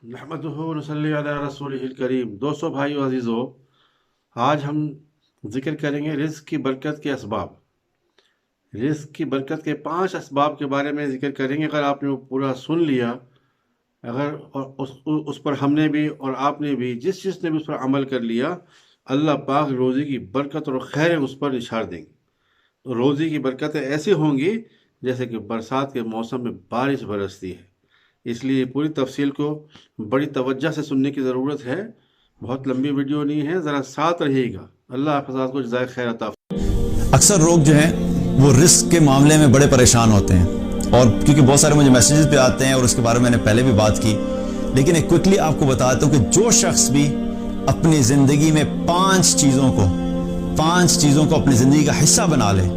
नहमदुहु व नसल्ली अला रसूलिहिल करीम। दोस्तों, भाइयों, अजीज़ों, आज हम जिक्र करेंगे रिज़्क़ की बरकत के असबाब। रिज़्क़ की बरकत के 5 असबाब के बारे में जिक्र करेंगे। अगर आपने वो पूरा सुन लिया, अगर और उस पर हमने भी और आपने भी जिसने भी उस पर अमल कर लिया, अल्लाह पाक रोज़ी की बरकत और खैर उस पर निछाड़ देंगे। तो रोज़ी की बरकतें ऐसी होंगी जैसे कि बरसात के मौसम में बारिश बरसती है। इसलिए पूरी तफसील को बड़ी तवज्जो से सुनने की ज़रूरत है। बहुत लंबी वीडियो नहीं है, ज़रा साथ रहिएगा। अल्लाह आप हज़रात को जज़ाए खैर अता। अक्सर लोग जो हैं वो रिस्क के मामले में बड़े परेशान होते हैं, और क्योंकि बहुत सारे मुझे मैसेजेस पे आते हैं और उसके बारे में मैंने पहले भी बात की, लेकिन एक क्विकली आपको बताता हूँ कि जो शख्स भी अपनी ज़िंदगी में 5 चीज़ों को अपनी ज़िंदगी का हिस्सा बना ले,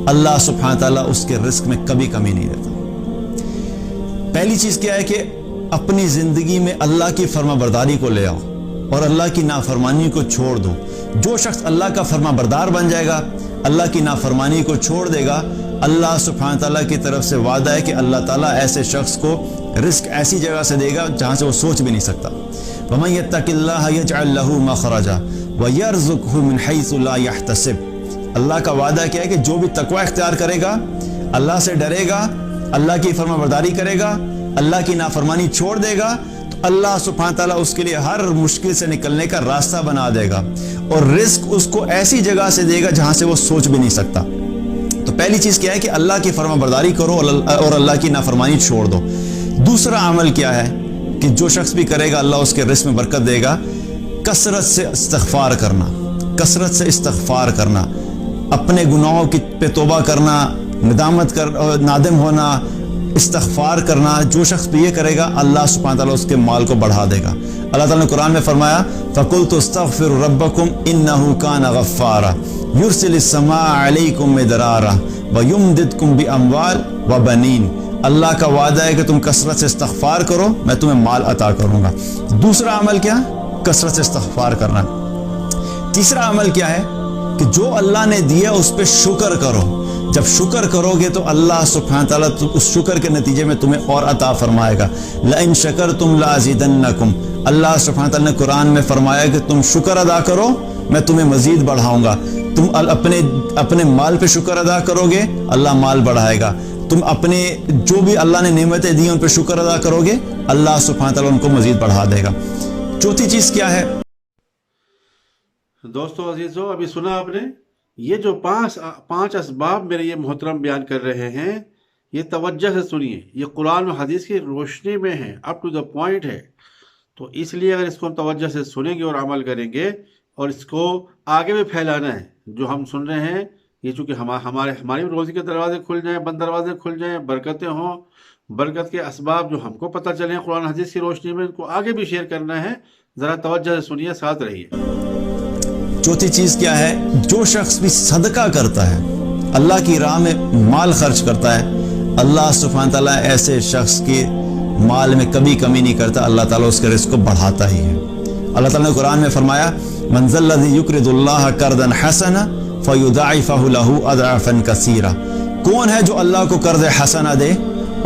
अल्लाह सुब्हानहू तआला उसके रिस्क में कभी कमी नहीं देता। पहली चीज़ क्या है कि अपनी ज़िंदगी में अल्लाह की फर्माबरदारी को ले आओ और अल्लाह की नाफरमानी को छोड़ दो। जो शख्स अल्लाह का फर्माबरदार बन जाएगा, अल्लाह की नाफरमानी को छोड़ देगा, अल्लाह सुब्हानहू तआला की तरफ से वादा है कि अल्लाह ताला ऐसे शख्स को रिस्क ऐसी जगह से देगा जहाँ से वो सोच भी नहीं सकता। वमन यत्तकिल्लाह यजअल लहू मखरजा व यरज़ुकहु मिन हैसु ला यहतसिब। अल्लाह का वादा क्या है कि जो भी तकवा इख्तियार करेगा, अल्लाह से डरेगा, अल्लाह की फर्माबरदारी करेगा, अल्लाह की नाफरमानी छोड़ देगा, तो अल्लाह सुब्हानहू तआला उसके लिए हर मुश्किल से निकलने का रास्ता बना देगा और रिस्क उसको ऐसी जगह से देगा जहां से वो सोच भी नहीं सकता। तो पहली चीज क्या है कि अल्लाह की फर्माबरदारी करो और अल्लाह की नाफरमानी छोड़ दो। दूसरा अमल क्या है कि जो शख्स भी करेगा अल्लाह उसके रिस्क में बरकत देगा। कसरत से इस्तग़फ़ार करना, अपने गुनाहों की पे तौबा करना, नादिम होना, इस्तग़फ़ार करना। जो शख्स भी ये करेगा अल्लाह सुब्हानहू तआला उसके माल को बढ़ा देगा। अल्लाह ताला ने कुरान में फरमाया, फ़क़ुल्तु अस्तग़फ़िरु रब्बकुम इन्नहु कान गफ़्फ़ारा युरसिलिस समाअ अलैकुम मिदरारा व युमदिदकुम बिअमवाल व बनीन। अल्लाह का वादा है कि तुम कसरत से इस्तग़फ़ार करो, मैं तुम्हें माल अता करूंगा। दूसरा अमल क्या? कसरत से इस्तग़फ़ार करना। तीसरा अमल क्या है कि जो अल्लाह ने दिया उस पर शुक्र करो। जब शुक्र करोगे तो अल्लाह सुब्हानहू तआला उस शुक्र के नतीजे में तुम्हें और अता फरमाएगा। लइन शकरतुम लाज़िदन्नकुम। अल्लाह सुब्हानहू तआला ने कुरान में फरमाया कि तुम शुक्र अदा करो, मैं तुम्हें मजीद बढ़ाऊंगा। तुम अपने माल पे शुक्र अदा करोगे, अल्लाह माल बढ़ाएगा। तुम अपने जो भी अल्लाह ने नेमतें दी उन पर शुक्र अदा करोगे, अल्लाह सुब्हानहू तआला उनको मजीद बढ़ा देगा। चौथी चीज क्या है? दोस्तों अजीज़ों, अभी सुना आपने, ये जो पांच असबाब मेरे ये मोहतरम बयान कर रहे हैं, ये तवज्जो से सुनिए। ये कुरान और हदीस की रोशनी में है, अप टू द पॉइंट है। तो इसलिए अगर इसको हम तवज्जो से सुनेंगे और अमल करेंगे और इसको आगे भी फैलाना है, जो हम सुन रहे हैं, ये चूँकि हमारी रोज़ी के दरवाजे खुल जाएँ, बंद दरवाजे खुल जाएँ, बरकतें हों, बरकत के असबाब जो हमको पता चले कुरान हदीस की रोशनी में, इनको आगे भी शेयर करना है। ज़रा तवज्जो से सुनिए, साथ रहिए। चौथी चीज क्या है? जो शख्स भी सदका करता है, अल्लाह की राह में माल खर्च करता है, अल्लाह सुब्हानहू तआला ऐसे शख्स के माल में कभी कमी नहीं करता, अल्लाह ताला उसके रिस्क को बढ़ाता ही है। अल्लाह ताला ने कुरान में फरमाया, मन ज़ल्लज़ी युक़रिदुल्लाह क़र्ज़न हसना फ़युज़ाइफ़हु लहू अज़आफ़न कसीरा। कौन है जो अल्लाह को कर्ज़ हसना दे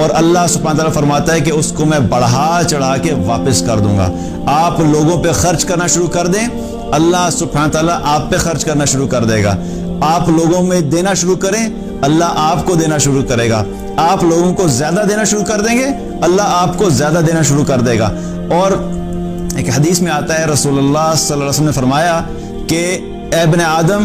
और अल्लाह सुब्हानहू तआला फरमाता है कि उसको मैं बढ़ा चढ़ा के वापस कर दूंगा। आप लोगों पे खर्च करना शुरू कर दें, अल्लाह सुब्हानहू तआला आप पे खर्च करना शुरू कर देगा। आप लोगों में देना शुरू करें, अल्लाह आपको देना शुरू करेगा। आप लोगों को ज्यादा देना शुरू कर देंगे, अल्लाह आपको ज्यादा देना शुरू कर देगा। और एक हदीस में आता है, रसूलुल्लाह सल्लल्लाहु अलैहि वसल्लम ने फरमाया कि ए इब्ने आदम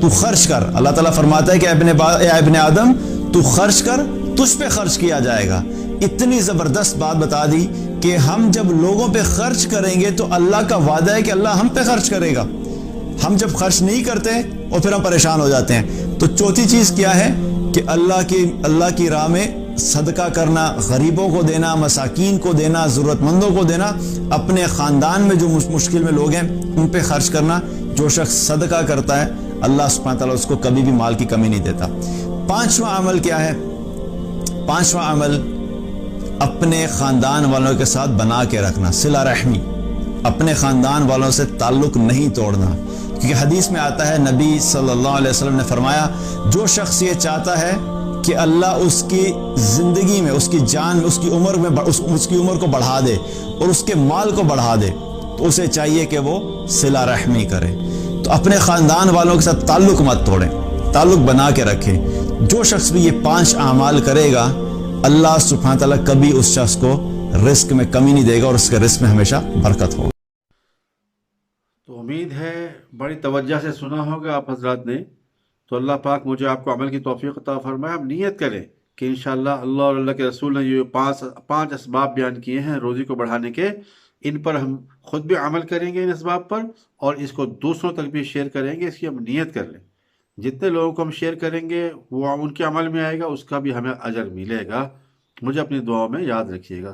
तू खर्च कर। अल्लाह ताला फरमाता है कि ए इब्ने आदम तू खर्च कर, तुझ पे खर्च किया जाएगा। इतनी जबरदस्त बात बता दी कि हम जब लोगों पे खर्च करेंगे तो अल्लाह का वादा है कि अल्लाह हम पे खर्च करेगा। हम जब खर्च नहीं करते और फिर हम परेशान हो जाते हैं। तो चौथी चीज क्या है कि अल्लाह की राह में सदका करना, गरीबों को देना, मसाकीन को देना, जरूरतमंदों को देना, अपने खानदान में जो मुश्किल में लोग हैं उन पे खर्च करना। जो शख्स सदका करता है अल्लाह सुब्हानहू तआला उसको कभी भी माल की कमी नहीं देता। पांचवा अमल क्या है? पांचवा अमल अपने खानदान वालों के साथ बना के रखना, सिला रहमी। अपने खानदान वालों से ताल्लुक नहीं तोड़ना, क्योंकि हदीस में आता है, नबी सल्लल्लाहु अलैहि वसल्लम ने फरमाया, जो शख्स ये चाहता है کہ اللہ اس کی زندگی میں، اس کی جان میں، اس کی عمر کو بڑھا دے اور اس کے مال کو بڑھا دے، تو اسے چاہیے کہ وہ صلہ رحمی کرے۔ تو اپنے خاندان والوں کے ساتھ تعلق مت توڑیں، تعلق بنا کے رکھیں۔ جو شخص بھی یہ 5 اعمال کرے گا، اللہ سبحانہ تعالیٰ کبھی اس شخص کو رزق میں کمی نہیں دے گا اور اس کے رزق میں ہمیشہ برکت ہوگی۔ تو امید ہے بڑی توجہ سے سنا ہوگا آپ حضرات نے۔ تو اللہ پاک مجھے آپ کو عمل کی توفیق عطا فرمائے۔ ہم نیت کریں کہ انشاءاللہ اللہ اور اللہ کے رسول نے یہ 5 اسباب بیان کیے ہیں روزی کو بڑھانے کے، ان پر ہم خود بھی عمل کریں گے، ان اسباب پر، اور اس کو دوسروں تک بھی شیئر کریں گے۔ اس کی ہم نیت کر لیں، جتنے لوگوں کو ہم شیئر کریں گے وہ ان کے عمل میں آئے گا، اس کا بھی ہمیں اجر ملے گا۔ مجھے اپنی دعاؤں میں یاد رکھیے گا۔